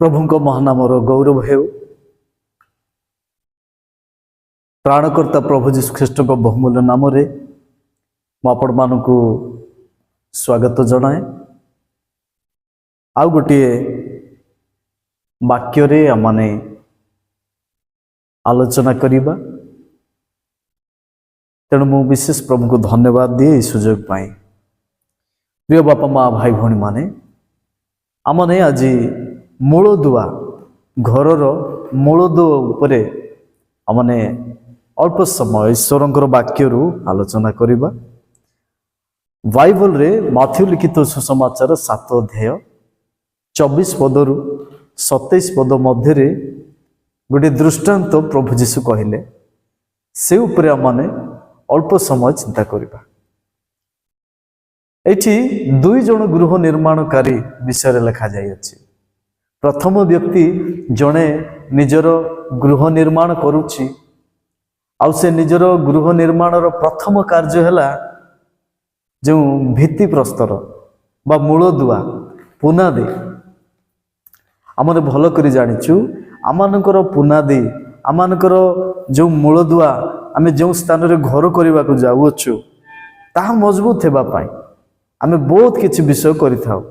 प्रभु महानामर गौरव हेउ। प्राणकर्ता प्रभु जीशु ख्रीष्ट बहुमूल्य नाम आपण मानक स्वागत जनाए। आउ गोटे वाक्य आमने आलोचना करिबा। तेणु मु विशेष प्रभु को धन्यवाद दिए सुजोग पाई। प्रिय बापा माँ भाई भौणी माने आमने आज मूलदुआ घरर मूलदुआ उपरे आमने अल्प समय ईश्वरंकर वाक्य आलोचना करिबा। बाइबल रे माथ्यू लिखित सुसमाचार 7 अध्याय 24 पदरु 27 पद मध्य गोटे दृष्टांत प्रभु जीशु कहले से उपरे आमने अल्प समय चिंता करिबा। एठी 2 जन गृह निर्माणकारी विषय लिखा जाय अछि। प्रथम व्यक्ति जने निजर गृह निर्माण करुछि आउ से निजर गृह निर्माणर प्रथम कार्य हैला जो भित्ति प्रस्तर बा मूलदुआ पुनादी। आमने भल करी जानिछु आमानकर पुनादी आमानकर जो मूलदुआ आमे जो स्थान रे घर करबा को जाउछु ताहा मजबूत हेबा पाई आमे बहुत किछि विषय करिथाउ।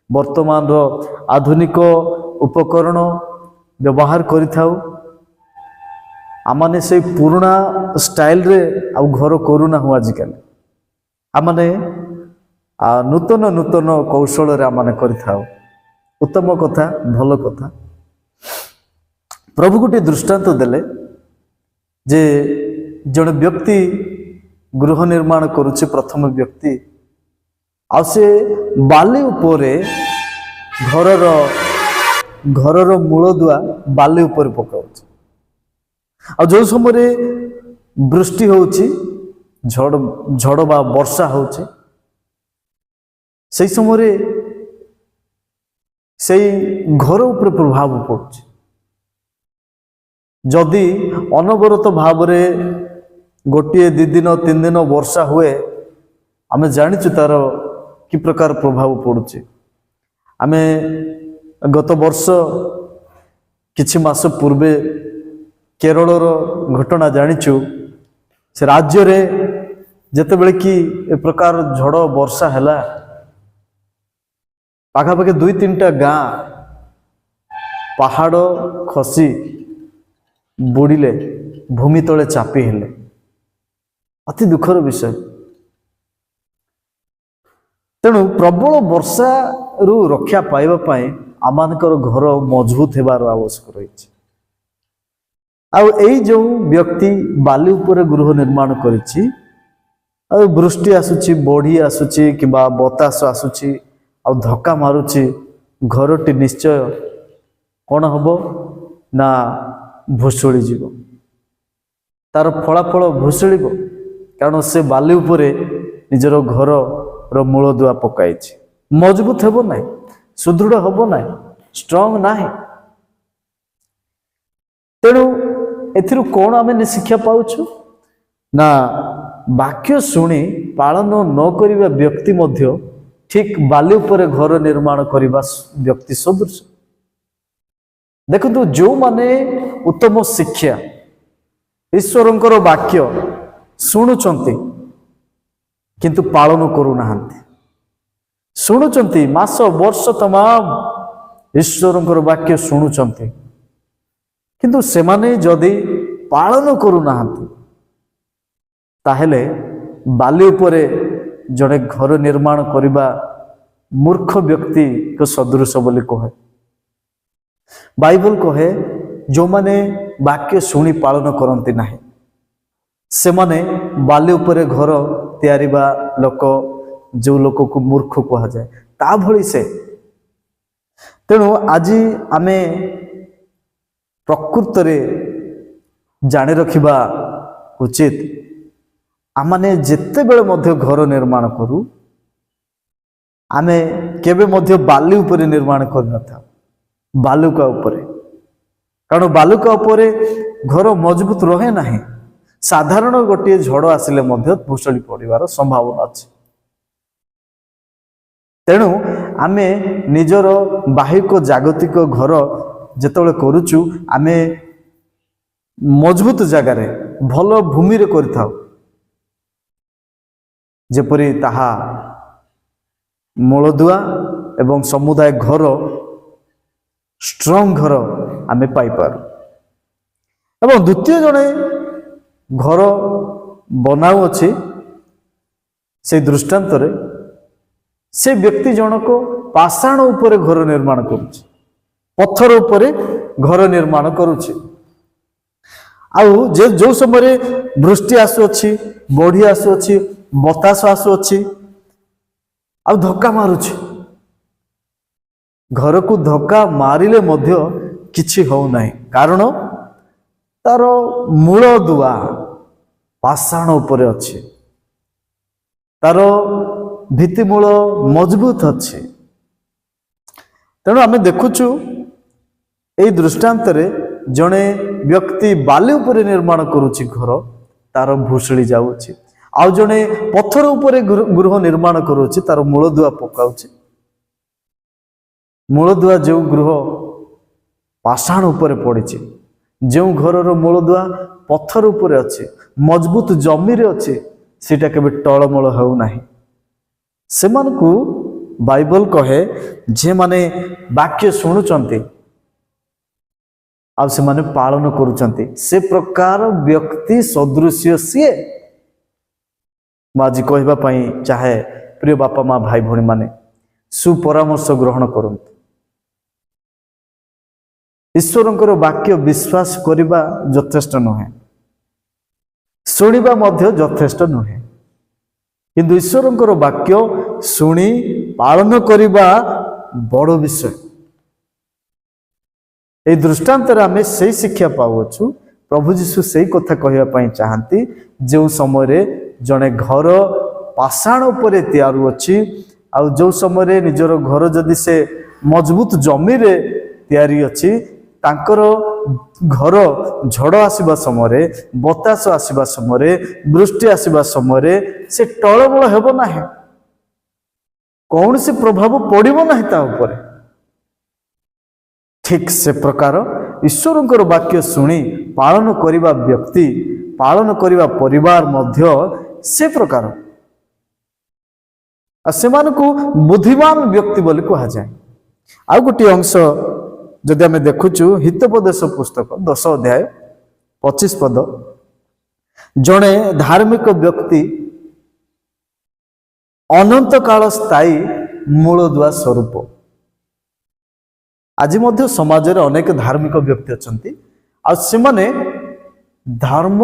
वर्तमान रो आधुनिक उपकरण व्यवहार करिथाउ। आमने से पुराना स्टाइल रे आ घर करूना हो। आजिकल आमने नूतन नूतन कौशल रे आमने करिथाउ। उत्तम कथा भल कथा। प्रभु गोटे दृष्टांत देले जे जन व्यक्ति गृह निर्माण करुचे प्रथम व्यक्ति आ से बाली उपरे घरर मूलदुआ बाली उपर पकाउछ। आ जो समय वृष्टि होउची झड़ बा वर्षा होउची सेई समय सेई घर उपर प्रभाव पड़ुची। जदि अनवरत भाव रे गोटे 2 दिन 3 दिन वर्षा हुए आमे जानिछु तार कि प्रकार प्रभाव पड़ुची। आमे गत वर्ष किछि मास पूर्वे केरलर घटना जानिछु। से राज्य रे जते बेले कि ए प्रकार झड़ वर्षा हैला पाखा पाखे 2-3टा गाँ पहाड़ खसी बुड़िले भूमि तले चापी हेले। अति दुखर विषय। तेणु प्रबल वर्षा रु रक्षा पाइबा पाई आमानकर घर मजबूत हेबार आवश्यक रही। आई जो व्यक्ति बाली उपरे गृह निर्माण करिछि आ वृष्टि आसुछि बढ़ी आसुछि किबा बतास आसुछि आ धक्का मारुछि घरटी निश्चय कौन हबो ना भुसुड़ी जीव। तार फलाफल भुसुड़िबो कारण से बाली उपरे निजर घर रो मूलदुआ पकाइछि। मजबूत हेबो नाही, सुदृढ़ हेबो नाही, स्ट्रांग नाही। तेणु एथिरु कोन आमे शिक्षा पाउछु ना वाक्य शुणी पालन न करिबा व्यक्ति मध्य ठीक बाली उपरे घर निर्माण करिबा व्यक्ति सदृश। देखंतु जो माने उत्तम शिक्षा ईश्वरंकर वाक्य शुणुचंती किंतु पालन करू नाहंती। शुणुचंती मास वर्ष तमाम ईश्वरंकर वाक्य शुणुचंती किंतु सेमाने जदि पालन करू नाहंती ताहेले बाली उपरे जड़े घर निर्माण करिबा मूर्ख व्यक्ति को सदृश बोली कहे। बाइबल कहे जो माने वाक्य शुणी पालन करंती नाही से माने बाली उपरे घर तैयारीबा लोक जो लोक को मूर्ख कहा जाए ता भली से। तेणु आज आमे प्रकृत रे जाने रखिबा उचित आमाने जेते बेले मध्य घर निर्माण करू आमे केबे मध्य बाली उपरे निर्माण करनथा बालुका उपरे। कारण बालुका उपरे घर मजबूत रहे नाही। साधारण गोटे झड़ आसिले मध्य भुसुड़ी पड़िबार संभावना अछि। तेणु आमे निजर बाहिक जागतिक घर जेतबेले करूचु आमे मजबूत जगार भल भूमि रे करिथाउ जेपरि ताहा मूलदुआ एवं समुदाय घर स्ट्रॉंग घर आमे पाई पार। एवं द्वितीय जने घर बनाउ अछि से दृष्टांत रे से व्यक्ति जनक पाषाण उपरे घर निर्माण करुछि, पत्थर उपरे घर निर्माण करुछि। आउ जे जो समय वृष्टि आसुअछि, बढी आसुअछि, बतास आसुअछि, आउ धक्का मारुछि, घर को धक्का मारिले मध्य किछि हो नाही, कारण तार मूल दुआ पाषाण उपरे अछि, तार भित्तिमूल मजबूत अच्छे। तेणु आम देखुचु यही दृष्टांत रे जड़े व्यक्ति बाली उपरे निर्माण करुछि घर तार भूसुड़ी जाउछि, आउ जड़े पत्थर उपरे गृह निर्माण करुछि तार मूलदुआ पकाउछि। मूलदुआ जो गृह पाषाण उपरे पड़िछि, जो घरर मूलदुआ पत्थर उपरे अछि, मजबूत जमी रे अछि, सेटा केबे टळमळ हेउ नाही। सेमानकु बाइबल कहे जे माने वाक्य शुणुचंती आ से माने पालन करूचंती से प्रकार व्यक्ति सदृश्य सीए। आज कहबा पई चाहे प्रिय बापा माँ भाई भणी माने सुपरामर्श ग्रहण करंतु। ईश्वरंकर वाक्य विश्वास करिबा यथेष्ट नुहे, शुणिबा मध्य यथेष्ट नुहे, किंतु ईश्वरंकर वाक्य शुणी पालन करिबा बड़ विषय। ए दृष्टांत रे आमे सही शिक्षा पाउछु। प्रभु जीशु सही कथा कहबा पई चाहंती जो समय रे जने घर पाषाण उपरे तैयार अछि, आ जो समय रे निजर घर जदि से मजबूत जमी रे तैयारी अछि, तांकर घर झड़ आसीबा समय, बतास आसीबा समय, वृष्टि आसीबा समय से टळमळ हेबो नाही, कौन से प्रभाव पड़िबो नाही ता ऊपर। ठीक से प्रकार ईश्वरंकर वाक्य शुणी पालन करिबा व्यक्ति, पालन करिबा परिवार मध्य से प्रकार सेमानकु बुद्धिमान व्यक्ति बोली कहा जाए। आउ गोटे अंश जदि आमे देखुचु हितोपदेश पुस्तक 10 अध्याय 25 पद, जड़े धार्मिक व्यक्ति अनंत काल स्थायी मूलदुआ स्वरूप। आज मध्य समाज रे अनेक धार्मिक व्यक्ति अछंती, आ सेमाने धर्म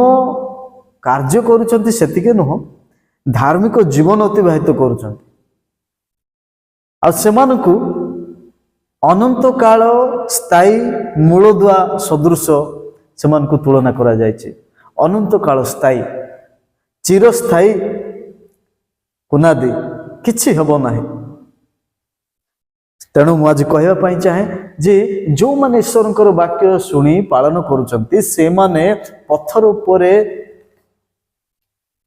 कार्य करूछंती, सेतिके नुह धार्मिक जीवन अतिबाहित करूछंती, आ सेमानकु अनंत काल स्थायी मूलदुआ सदृश सेमानकु तुलना करा जायछि। अनंत काल स्थायी चिरस्थायी कुनादी किछि हेबो नाही। तेणु मु आज कहबा पई चाहे जे जो माने ईश्वरंकर वाक्य शुणी पालन करूछंती से माने पत्थर उपरे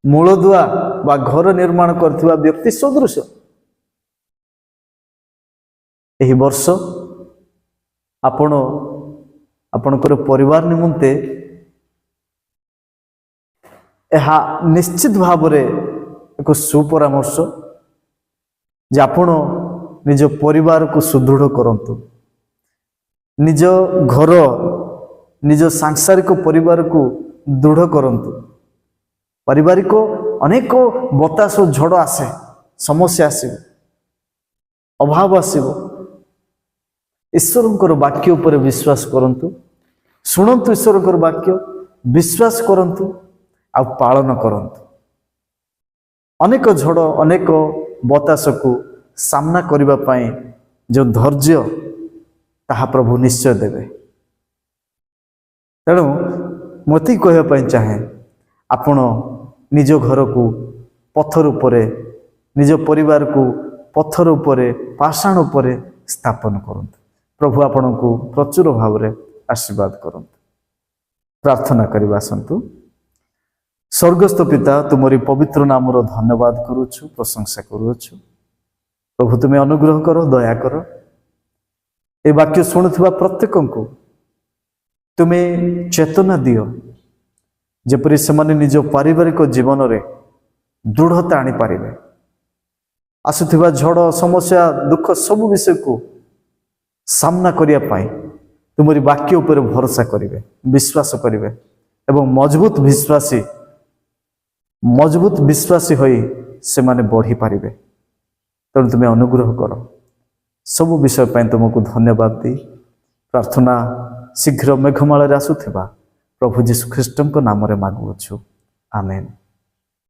मूलदुआ बा घर निर्माण करथिबा व्यक्ति सदृश। एही वर्ष आपण आपणकर परिवार निमंते एहा निश्चित भाव रे एक सुपरामर्श जे आपण निज परिवार को सुदृढ़ करंतु, निज घर निज सांसारिक परिवार को दृढ़ करंतु। पारिवारिक अनेक बतास झड़ आसे, समस्या आसीबो, अभाव आसीबो। ईश्वरंकर वाक्य उपर विश्वास करंतु, शुणंतु ईश्वरंकर वाक्य, विश्वास करंतु आ पालन करंतु। अनेक झड़ अनेक बतास को सामना करिबा पई जो धैर्य ताहा प्रभु निश्चय देवे। तेणु मती कहबा पई चाहे आपण निज घर को पत्थर उपरे, निज परिवार को पत्थर उपरे, पाषाण उपरे स्थापन करंतु। प्रभु आपण को प्रचुर भाव रे आशीर्वाद करंतु। प्रार्थना करिबा संतु। स्वर्गस्थ पिता, तुमरी पवित्र नाम रो धन्यवाद करूछु, प्रशंसा करूछु। प्रभु तुम्हें अनुग्रह कर, दया कर। ए वाक्य शुणुवा प्रत्येक को तुम्हें चेतना दियो, जेपरी से निज पारिवारिक जीवन में दृढ़ता आनी पारिबे। आसुथिबा झड़, समस्या, दुख सब विषय को सामना करिया पाई तुमरी वाक्य उपर भरोसा करिवे, विश्वास करिवे एवं मजबूत विश्वासी होई से माने बढ़ी पारिबे। तेणु तुम्हें अनुग्रह कर। सब विषय पर तुमको धन्यवाद दी प्रार्थना शीघ्र मेघमाल आसुथिबा प्रभु जीशु ख्रीष्ट नाम रे मागुअछु, आमेन।